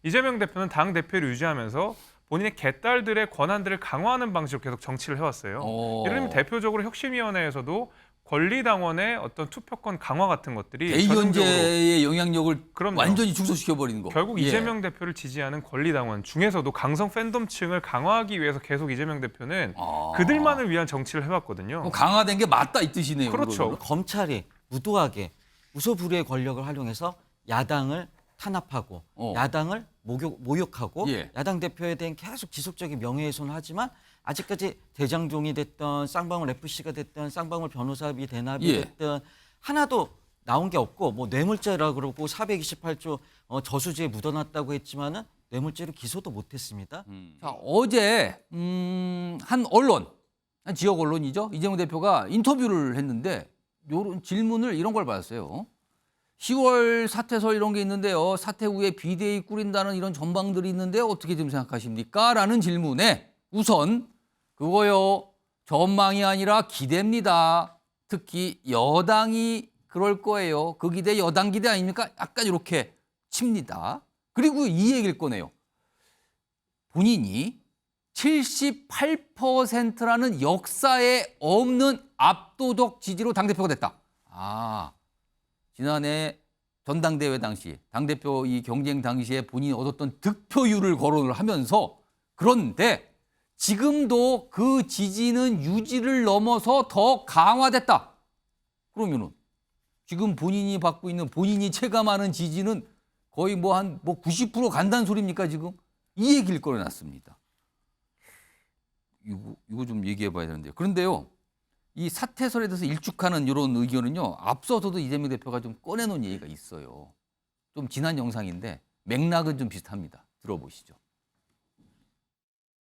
이재명 대표는 당 대표를 유지하면서 본인의 개딸들의 권한들을 강화하는 방식으로 계속 정치를 해왔어요. 예를 들면 대표적으로 혁신위원회에서도 권리당원의 어떤 투표권 강화 같은 것들이 대의원제의 영향력을 그럼요. 완전히 축소시켜버리는 거. 결국 이재명 대표를 지지하는 권리당원 중에서도 강성 팬덤층을 강화하기 위해서 계속 이재명 대표는 그들만을 위한 정치를 해왔거든요. 그럼 강화된 게 맞다 이 뜻이네요. 그렇죠. 그거는. 검찰이 무도하게 우소불위의 권력을 활용해서 야당을 탄압하고 야당을 모욕하고 예. 야당 대표에 대한 계속 지속적인 명예훼손을 하지만 아직까지 대장종이 됐던 쌍방울 FC가 됐던 쌍방울 변호사비 대납이 예. 됐던 하나도 나온 게 없고 뭐 뇌물죄라 그러고 428조 저수지에 묻어놨다고 했지만은 뇌물죄로 기소도 못했습니다. 자, 어제 한 언론, 한 지역 언론이죠. 이재명 대표가 인터뷰를 했는데 이런 질문을 이런 걸 받았어요. 10월 사퇴설 이런 게 있는데요. 사퇴 후에 비대위 꾸린다는 이런 전망들이 있는데 어떻게 좀 생각하십니까? 라는 질문에 우선 그거요. 전망이 아니라 기대입니다. 특히 여당이 그럴 거예요. 그 기대 여당 기대 아닙니까? 약간 이렇게 칩니다. 그리고 이 얘기를 꺼내요. 본인이 78%라는 역사에 없는 압도적 지지로 당대표가 됐다. 지난해 전당대회 당시 당대표 이 경쟁 당시에 본인이 얻었던 득표율을 거론을 하면서 그런데 지금도 그 지지는 유지를 넘어서 더 강화됐다. 그러면은 지금 본인이 받고 있는 본인이 체감하는 지지는 거의 뭐 한 90% 간다는 소리입니까 지금? 이 얘기를 꺼내놨습니다. 이거 좀 얘기해 봐야 되는데요. 그런데요. 이 사퇴설에 대해서 일축하는 이런 의견은요. 앞서서도 이재명 대표가 좀 꺼내놓은 얘기가 있어요. 좀 지난 영상인데 맥락은 좀 비슷합니다. 들어보시죠.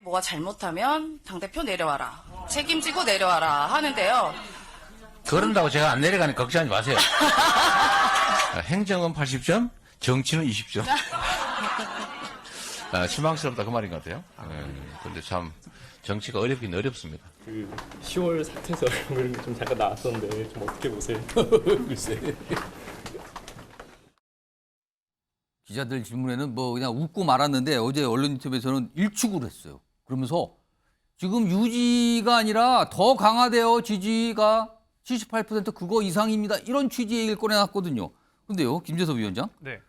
뭐가 잘못하면 당대표 내려와라. 책임지고 내려와라 하는데요. 그런다고 제가 안 내려가니 걱정하지 마세요. 행정은 80점, 정치는 20점. 실망스럽다 그 말인 것 같아요. 근데 참 정치가 어렵긴 어렵습니다. 그 10월 사퇴설 좀 잠깐 나왔었는데 좀 어떻게 보세요? 글쎄. 기자들 질문에는 뭐 그냥 웃고 말았는데 어제 언론 인터뷰에서는 일축을 했어요. 그러면서 지금 유지가 아니라 더 강화돼요. 지지가 78% 그거 이상입니다. 이런 취지의 얘기를 꺼내놨거든요. 근데요, 김재섭 위원장? 네.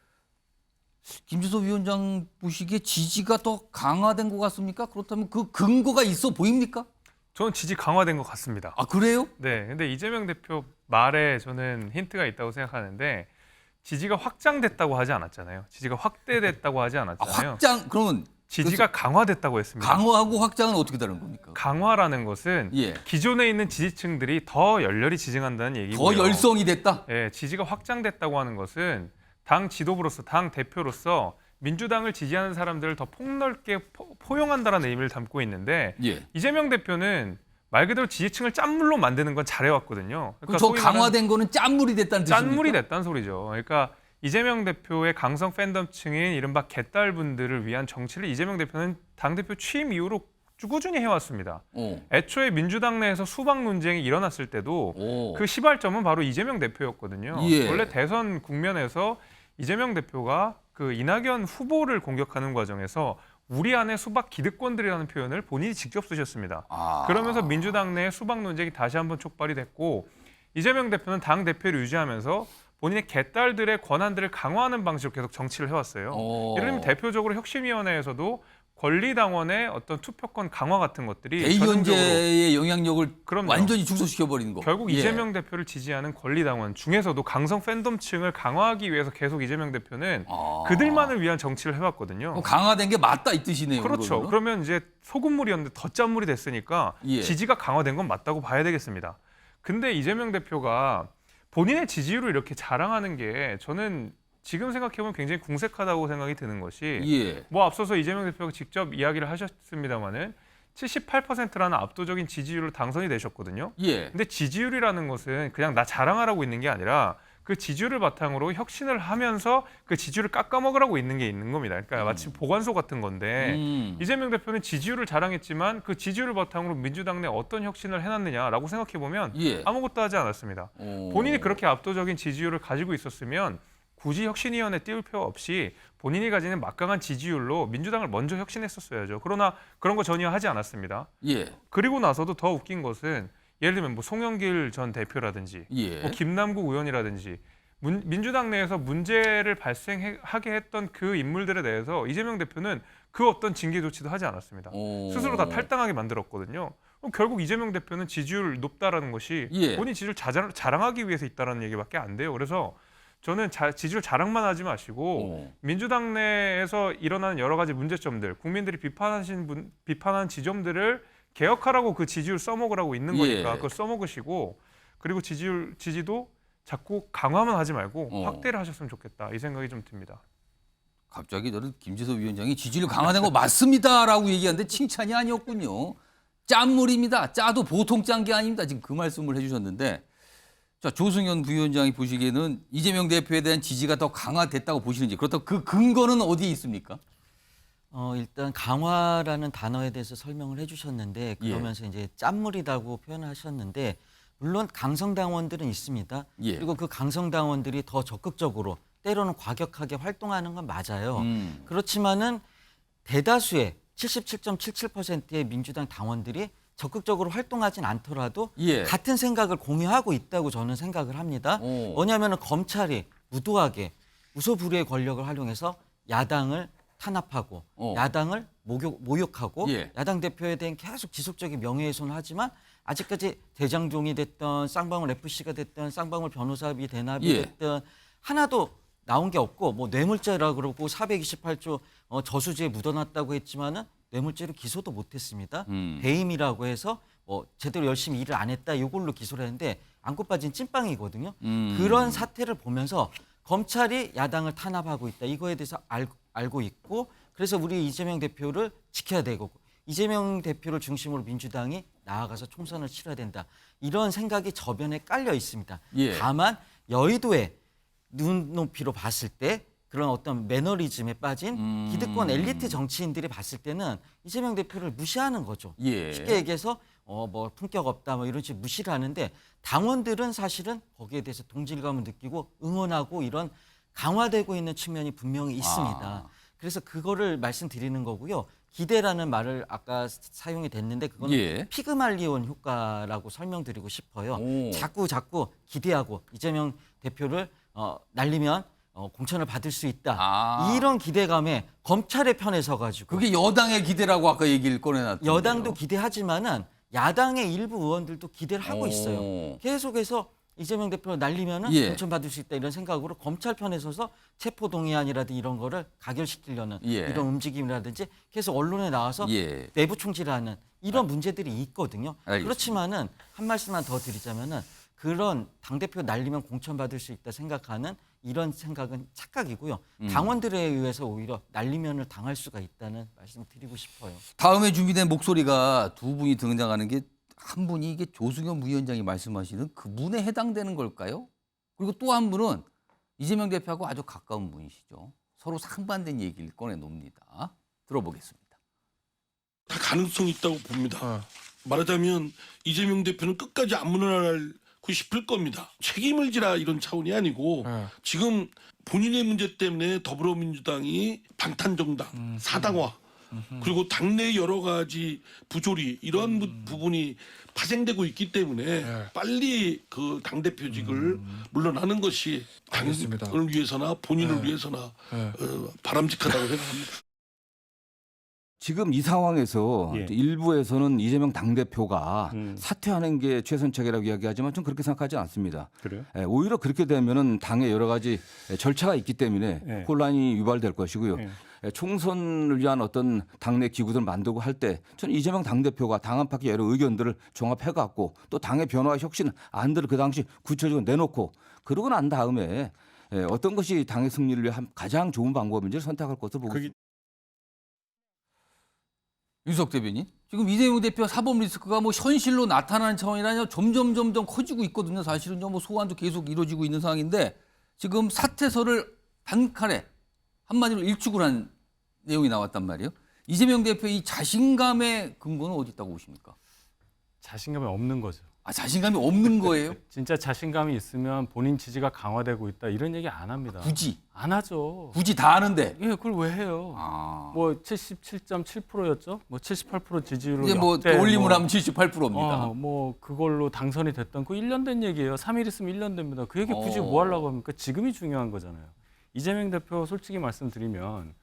김재섭 위원장 보시기에 지지가 더 강화된 것 같습니까? 그렇다면 그 근거가 있어 보입니까? 저는 지지 강화된 것 같습니다. 아, 그래요? 네, 근데 이재명 대표 말에 저는 힌트가 있다고 생각하는데 지지가 확장됐다고 하지 않았잖아요. 지지가 확대됐다고 하지 않았잖아요. 그러면 지지가 강화됐다고 했습니다. 강화하고 확장은 어떻게 다른 겁니까? 강화라는 것은 예. 기존에 있는 지지층들이 더 열렬히 지지한다는 얘기고요. 더 열성이 됐다? 예, 지지가 확장됐다고 하는 것은 당 지도부로서, 당 대표로서 민주당을 지지하는 사람들을 더 폭넓게 포용한다는 의미를 담고 있는데 예. 이재명 대표는 말 그대로 지지층을 짠물로 만드는 건 잘해왔거든요. 그럼 저 강화된 거는 짠물이 됐다는 뜻입니까? 짠물이 됐다는 소리죠. 그러니까 이재명 대표의 강성 팬덤층인 이른바 개딸분들을 위한 정치를 이재명 대표는 당대표 취임 이후로 꾸준히 해왔습니다. 애초에 민주당 내에서 수박 논쟁이 일어났을 때도 그 시발점은 바로 이재명 대표였거든요. 예. 원래 대선 국면에서 이재명 대표가 그 이낙연 후보를 공격하는 과정에서 우리 안에 수박 기득권들이라는 표현을 본인이 직접 쓰셨습니다. 그러면서 민주당 내 수박 논쟁이 다시 한번 촉발이 됐고 이재명 대표는 당 대표를 유지하면서 본인의 개딸들의 권한들을 강화하는 방식으로 계속 정치를 해왔어요. 예를 들면 대표적으로 혁신위원회에서도 권리당원의 어떤 투표권 강화 같은 것들이 대의원제의 영향력을 그럼요. 완전히 축소시켜버리는 거. 결국 예. 이재명 대표를 지지하는 권리당원 중에서도 강성 팬덤층을 강화하기 위해서 계속 이재명 대표는 그들만을 위한 정치를 해왔거든요. 강화된 게 맞다 이 뜻이네요. 그렇죠. 그거는. 그러면 이제 소금물이었는데 더 짠물이 됐으니까 예. 지지가 강화된 건 맞다고 봐야 되겠습니다. 근데 이재명 대표가 본인의 지지율을 이렇게 자랑하는 게 저는 지금 생각해보면 굉장히 궁색하다고 생각이 드는 것이 예. 뭐 앞서서 이재명 대표가 직접 이야기를 하셨습니다마는 78%라는 압도적인 지지율로 당선이 되셨거든요. 예. 근데 지지율이라는 것은 그냥 나 자랑하라고 있는 게 아니라 그 지지율을 바탕으로 혁신을 하면서 그 지지율을 깎아먹으라고 있는 게 있는 겁니다. 그러니까 마치 보관소 같은 건데 이재명 대표는 지지율을 자랑했지만 그 지지율을 바탕으로 민주당 내 어떤 혁신을 해놨느냐라고 생각해보면 예. 아무것도 하지 않았습니다. 본인이 그렇게 압도적인 지지율을 가지고 있었으면 굳이 혁신위원회 띄울 필요 없이 본인이 가지는 막강한 지지율로 민주당을 먼저 혁신했었어야죠. 그러나 그런 거 전혀 하지 않았습니다. 예. 그리고 나서도 더 웃긴 것은 예를 들면 뭐 송영길 전 대표라든지 예. 뭐 김남국 의원이라든지 민주당 내에서 문제를 발생하게 했던 그 인물들에 대해서 이재명 대표는 그 어떤 징계 조치도 하지 않았습니다. 스스로 다 탈당하게 만들었거든요. 그럼 결국 이재명 대표는 지지율 높다라는 것이 예. 본인 지지율 자랑하기 위해서 있다라는 얘기밖에 안 돼요. 그래서 저는 지지율 자랑만 하지 마시고 민주당 내에서 일어나는 여러 가지 문제점들, 국민들이 비판한 지점들을 개혁하라고 그 지지율 써먹으라고 있는 거니까 예. 그걸 써먹으시고 그리고 지지도 자꾸 강화만 하지 말고 확대를 하셨으면 좋겠다 이 생각이 좀 듭니다. 갑자기 저는 김재섭 위원장이 지지율 강화된 거 맞습니다라고 얘기하는데 칭찬이 아니었군요. 짠물입니다. 짜도 보통 짠 게 아닙니다. 지금 그 말씀을 해주셨는데 자, 조승현 부위원장이 보시기에는 이재명 대표에 대한 지지가 더 강화됐다고 보시는지 그렇다고 그 근거는 어디에 있습니까? 일단 강화라는 단어에 대해서 설명을 해주셨는데 그러면서 이제 짠물이라고 표현하셨는데 물론 강성당원들은 있습니다. 예. 그리고 그 강성당원들이 더 적극적으로 때로는 과격하게 활동하는 건 맞아요. 그렇지만은 대다수의 77.77%의 민주당 당원들이 적극적으로 활동하진 않더라도 예. 같은 생각을 공유하고 있다고 저는 생각을 합니다. 뭐냐면은 검찰이 무도하게 무소불위의 권력을 활용해서 야당을 탄압하고 야당을 모욕하고 예. 야당 대표에 대한 계속 지속적인 명예훼손을 하지만 아직까지 대장동이 됐던 쌍방울 FC가 됐던 쌍방울 변호사비 대납이 예. 됐던 하나도 나온 게 없고 뭐 뇌물죄라 그러고 428조 저수지에 묻어놨다고 했지만은 뇌물죄로 기소도 못했습니다. 배임이라고 해서 제대로 열심히 일을 안 했다 이걸로 기소를 했는데 안고 빠진 찐빵이거든요. 그런 사태를 보면서 검찰이 야당을 탄압하고 있다. 이거에 대해서 알고 있고 그래서 우리 이재명 대표를 지켜야 되고 이재명 대표를 중심으로 민주당이 나아가서 총선을 치러야 된다. 이런 생각이 저변에 깔려 있습니다. 예. 다만 여의도의 눈높이로 봤을 때 그런 어떤 매너리즘에 빠진 기득권 엘리트 정치인들이 봤을 때는 이재명 대표를 무시하는 거죠. 예. 쉽게 얘기해서 뭐 품격 없다 뭐 이런 식으로 무시를 하는데 당원들은 사실은 거기에 대해서 동질감을 느끼고 응원하고 이런 강화되고 있는 측면이 분명히 있습니다. 그래서 그거를 말씀드리는 거고요. 기대라는 말을 아까 사용이 됐는데 그거는 예. 피그말리온 효과라고 설명드리고 싶어요. 자꾸 기대하고 이재명 대표를 날리면 공천을 받을 수 있다. 이런 기대감에 검찰의 편에 서가지고 그게 여당의 기대라고 아까 얘기를 꺼내놨던데요. 여당도 기대하지만은 야당의 일부 의원들도 기대를 하고 있어요. 계속해서 이재명 대표를 날리면은 예. 공천 받을 수 있다 이런 생각으로 검찰 편에 서서 체포동의안이라든지 이런 거를 가결시키려는 예. 이런 움직임이라든지 계속 언론에 나와서 예. 내부 총질하는 이런 문제들이 있거든요. 알겠습니다. 그렇지만은 한 말씀만 더 드리자면은 그런 당대표 날리면 공천 받을 수 있다 생각하는 이런 생각은 착각이고요. 당원들에 의해서 오히려 날리면을 당할 수가 있다는 말씀 드리고 싶어요. 다음에 준비된 목소리가 두 분이 등장하는 게 한 분이 이게 조승현 부위원장이 말씀하시는 그분에 해당되는 걸까요? 그리고 또 한 분은 이재명 대표하고 아주 가까운 분이시죠. 서로 상반된 얘기를 꺼내놉니다. 들어보겠습니다. 다 가능성이 있다고 봅니다. 말하자면 이재명 대표는 끝까지 안 물러나고 싶을 겁니다. 책임을 지라 이런 차원이 아니고 지금 본인의 문제 때문에 더불어민주당이 방탄정당, 사당화 그리고 당내 여러 가지 부조리 이런 부분이 파생되고 있기 때문에 빨리 그 당대표직을 물러나는 것이 당을 위해서나 본인을 위해서나 바람직하다고 생각합니다. 지금 이 상황에서 예. 일부에서는 이재명 당대표가 사퇴하는 게 최선책이라고 이야기하지만 좀 그렇게 생각하지 않습니다. 그래요? 오히려 그렇게 되면은 당에 여러 가지 절차가 있기 때문에 예. 혼란이 유발될 것이고요. 예. 총선을 위한 어떤 당내 기구들을 만들고 할 때 저는 이재명 당대표가 당 안팎의 여러 의견들을 종합해갖고 또 당의 변화와 혁신 안들을 그 당시 구체적으로 내놓고 그러고 난 다음에 어떤 것이 당의 승리를 위한 가장 좋은 방법인지를 선택할 것으로 보고 있습니다. 윤석 대변인, 지금 이재명 대표 사법 리스크가 뭐 현실로 나타나는 차원이 아니라 점점 커지고 있거든요. 사실은요, 뭐 소환도 계속 이루어지고 있는 상황인데 지금 사퇴서를 단칼에 한마디로 일축을 한 내용이 나왔단 말이에요. 이재명 대표의 이 자신감의 근거는 어디 있다고 보십니까? 자신감이 없는 거죠. 아, 자신감이 없는 거예요? 진짜 자신감이 있으면 본인 지지가 강화되고 있다 이런 얘기 안 합니다. 굳이 안 하죠. 굳이 다 아는데. 예, 그걸 왜 해요? 뭐 77.7%였죠? 뭐 78% 지지율로 이제 뭐 역대 올림을 뭐, 하면 78%입니다. 뭐 그걸로 당선이 됐던 그 1년 된 얘기예요. 3일 있으면 1년 됩니다. 그 얘기 굳이 뭐 하려고 합니까? 지금이 중요한 거잖아요. 이재명 대표 솔직히 말씀드리면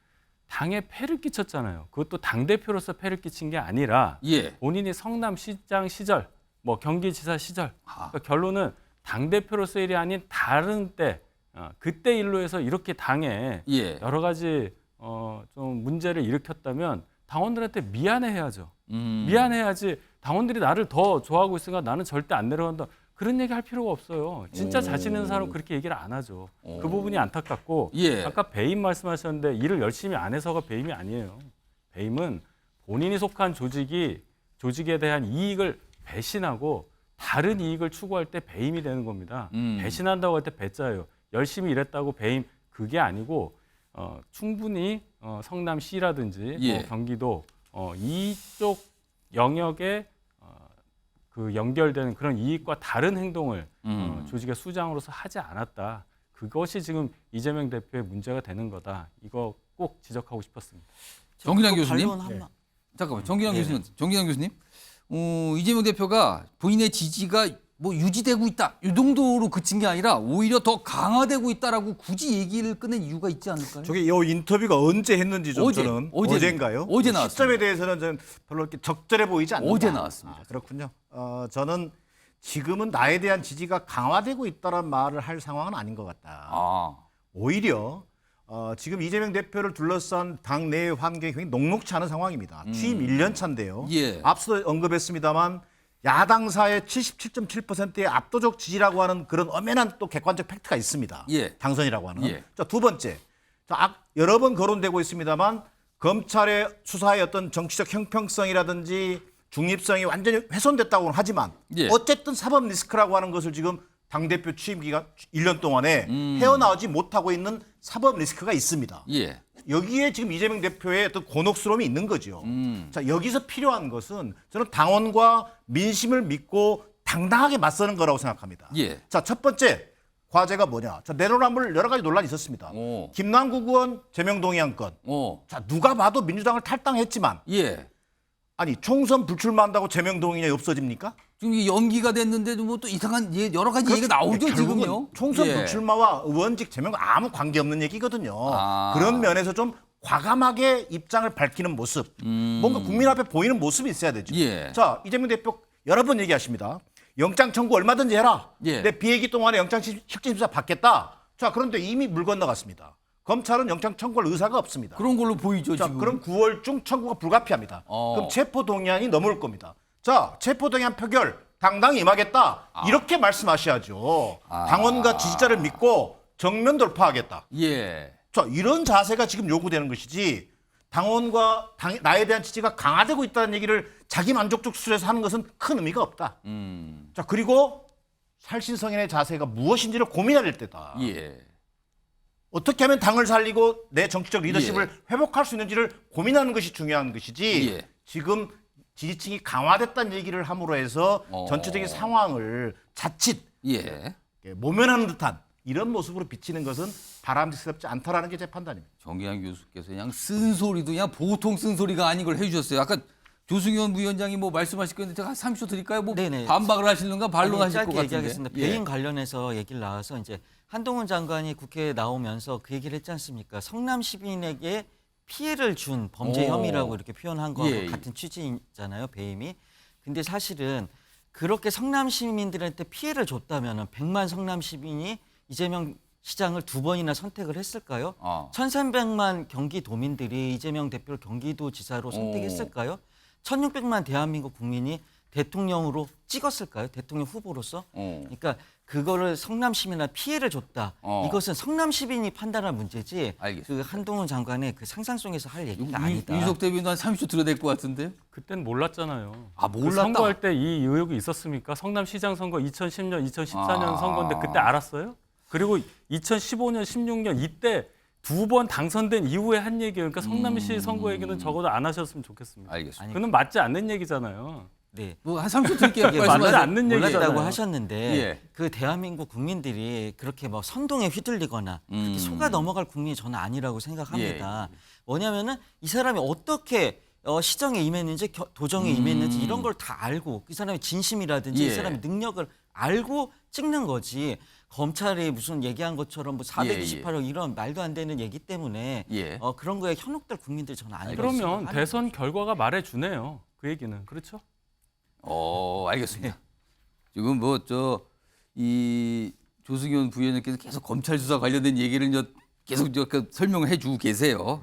당에 폐를 끼쳤잖아요. 그것도 당 대표로서 폐를 끼친 게 아니라 예. 본인이 성남시장 시절, 뭐 경기지사 시절, 그러니까 결론은 당 대표로서 일이 아닌 다른 때, 그때 일로 해서 이렇게 당에 예. 여러 가지 좀 문제를 일으켰다면 당원들한테 미안해야죠. 미안해야지. 당원들이 나를 더 좋아하고 있으니까 나는 절대 안 내려간다. 그런 얘기 할 필요가 없어요. 진짜 자신 있는 사람은 그렇게 얘기를 안 하죠. 그 부분이 안타깝고 예. 아까 배임 말씀하셨는데 일을 열심히 안 해서가 배임이 아니에요. 배임은 본인이 속한 조직에 대한 이익을 배신하고 다른 이익을 추구할 때 배임이 되는 겁니다. 배신한다고 할 때 배짜예요. 열심히 일했다고 배임 그게 아니고 충분히 성남시라든지 예. 뭐 경기도 이쪽 영역에 그 연결되는 그런 이익과 다른 행동을 조직의 수장으로서 하지 않았다. 그것이 지금 이재명 대표의 문제가 되는 거다. 이거 꼭 지적하고 싶었습니다. 정기량 교수님. 반론 한 마- 잠깐만, 정기량 네. 교수님. 정기량 교수님. 이재명 대표가 본인의 지지가 뭐 유지되고 있다. 이 정도로 그친 게 아니라 오히려 더 강화되고 있다라고 굳이 얘기를 꺼낸 이유가 있지 않을까요? 저게 이 인터뷰가 언제 했는지 좀 저는 어제인가요? 어제 나왔습니다. 시점에 대해서는 저는 별로 이렇게 적절해 보이지 않는다. 어제 나왔습니다. 그렇군요. 저는 지금은 나에 대한 지지가 강화되고 있다는 말을 할 상황은 아닌 것 같다. 오히려 지금 이재명 대표를 둘러싼 당내 환경이 굉장히 녹록치 않은 상황입니다. 취임 1년 차인데요. 예. 앞서 언급했습니다만 야당사의 77.7%의 압도적 지지라고 하는 그런 엄연한 또 객관적 팩트가 있습니다. 예. 당선이라고 하는. 예. 자, 두 번째. 여러 번 거론되고 있습니다만 검찰의 수사의 어떤 정치적 형평성이라든지 중립성이 완전히 훼손됐다고는 하지만 예. 어쨌든 사법 리스크라고 하는 것을 지금 당대표 취임 기간 1년 동안에 헤어나오지 못하고 있는 사법 리스크가 있습니다. 예. 여기에 지금 이재명 대표의 어떤 곤혹스러움이 있는 거죠. 자, 여기서 필요한 것은 저는 당원과 민심을 믿고 당당하게 맞서는 거라고 생각합니다. 예. 자, 첫 번째 과제가 뭐냐? 자, 내로남불 여러 가지 논란이 있었습니다. 김남국 의원 제명동의안 건. 자, 누가 봐도 민주당을 탈당했지만 예. 아니 총선 불출마한다고 제명동의안이 없어집니까? 지금 이게 연기가 됐는데도 뭐 또 이상한 여러 가지 얘기가 나오죠, 결국은 지금요. 총선 예. 불출마와 의원직 제명과 아무 관계없는 얘기거든요. 아. 그런 면에서 좀 과감하게 입장을 밝히는 모습, 뭔가 국민 앞에 보이는 모습이 있어야 되죠. 예. 자, 이재명 대표 여러 번 얘기하십니다. 영장 청구 얼마든지 해라. 예. 내 비회기 동안에 영장 실질심사 받겠다. 자, 그런데 이미 물 건너갔습니다. 검찰은 영장 청구할 의사가 없습니다. 그런 걸로 보이죠, 자, 지금. 그럼 9월 중 청구가 불가피합니다. 그럼 체포동의안이 넘어올 겁니다. 자, 체포동의안 표결 당당히 임하겠다. 이렇게 말씀하셔야죠. 당원과 지지자를 믿고 정면 돌파하겠다. 예. 자, 이런 자세가 지금 요구되는 것이지 당원과 나에 대한 지지가 강화되고 있다는 얘기를 자기 만족적 수준에서 하는 것은 큰 의미가 없다. 자, 그리고 살신성인의 자세가 무엇인지를 고민해야 될 때다. 예. 어떻게 하면 당을 살리고 내 정치적 리더십을 회복할 수 있는지를 고민하는 것이 중요한 것이지 예. 지금 지지층이 강화됐다는 얘기를 함으로 해서 전체적인 상황을 자칫 예. 모면하는 듯한 이런 모습으로 비치는 것은 바람직스럽지 않다라는 게 제 판단입니다. 정기환 교수께서 그냥 쓴소리도 그냥 보통 쓴소리가 아닌 걸 해주셨어요. 아까 조승현 부위원장이 뭐 말씀하실 건데 제가 한 30초 드릴까요? 뭐 네네. 반박을 하시는가 반론하실 것 짧게 같은데. 얘기하겠습니다. 예. 배임 관련해서 얘기를 나와서 이제 한동훈 장관이 국회에 나오면서 그 얘기를 했지 않습니까? 성남 시민에게 피해를 준 범죄 오. 혐의라고 이렇게 표현한 거하고 예. 같은 취지잖아요, 배임이. 근데 사실은 그렇게 성남 시민들한테 피해를 줬다면은 100만 성남 시민이 이재명 시장을 두 번이나 선택을 했을까요? 1,300만 경기도민들이 이재명 대표를 경기도지사로 선택했을까요? 1,600만 대한민국 국민이 대통령으로 찍었을까요? 대통령 후보로서? 그러니까 그거를 성남 시민이나 피해를 줬다. 이것은 성남 시민이 판단할 문제지. 알겠습니다. 그 한동훈 장관의 그 상상 속에서 할 얘기가 아니다. 윤석 대변인 한 30초 들어야 될 것 같은데. 그때는 몰랐잖아요. 아, 그 몰랐다. 선거할 때 이 의혹이 있었습니까? 성남시장 선거 2010년, 2014년 선거인데 그때 알았어요? 그리고 2015년, 16년 이때 두 번 당선된 이후에 한 얘기예요. 그러니까 성남시 선거 얘기는 적어도 안 하셨으면 좋겠습니다. 알겠습니다. 그는 맞지 않는 얘기잖아요. 네. 뭐 한 30초 드릴게요. 이게 맞지 말씀하세요. 않는 얘기잖아요. 몰랐다고 하셨는데 예. 그 대한민국 국민들이 그렇게 뭐 선동에 휘둘리거나 그렇게 속아 넘어갈 국민이 저는 아니라고 생각합니다. 뭐냐면은 이 사람이 어떻게 시정에 임했는지 도정에 임했는지 이런 걸 다 알고 이 사람의 진심이라든지 이 예. 사람의 능력을 알고 찍는 거지. 검찰이 무슨 얘기한 것처럼 뭐 428억 이런 말도 안 되는 얘기 때문에 예. 그런 거에 현혹될 국민들 저는 아니라고 그러면 생각합니다. 대선 결과가 말해주네요. 그 얘기는 그렇죠? 알겠습니다. 지금 뭐 이 조승현 부위원님께서 계속 검찰 수사 관련된 얘기를 계속 설명을 해주고 계세요.